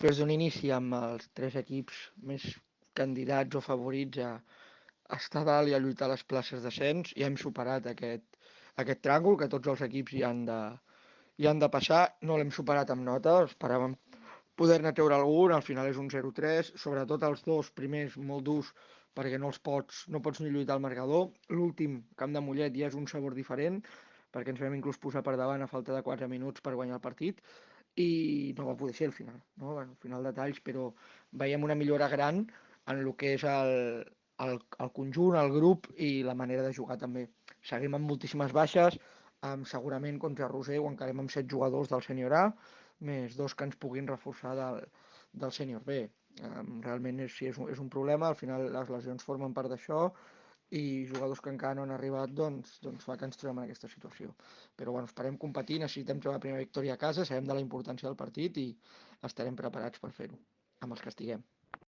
des d'un inici amb els tres equips més candidats o favorits a estar dalt i a lluitar les places d'ascens. Ja hem superat aquest tràngol que tots els equips hi han de passar. No l'hem superat amb nota, esperàvem poder-ne treure algun, al final és un 0-3, sobretot els dos primers molt durs perquè no pots ni lluitar al marcador. L'últim, Camp de Mollet, ja és un sabor diferent, perquè ens vam inclús posar per davant a falta de 4 minuts per guanyar el partit, i no va poder ser al final, no? Bueno, al final detalls, però veiem una millora gran en el que és el conjunt, el grup i la manera de jugar també. Seguim amb moltíssimes baixes, segurament contra Roser ho encarem amb 7 jugadors del sènior A, més dos que ens puguin reforçar del sènior B. Realment és un problema, al final les lesions formen part d'això i jugadors que encara no han arribat doncs fa que ens trobem en aquesta situació. Però bueno, esperem competir, necessitem treure la primera victòria a casa, sabem de la importància del partit i estarem preparats per fer-ho, amb els que estiguem.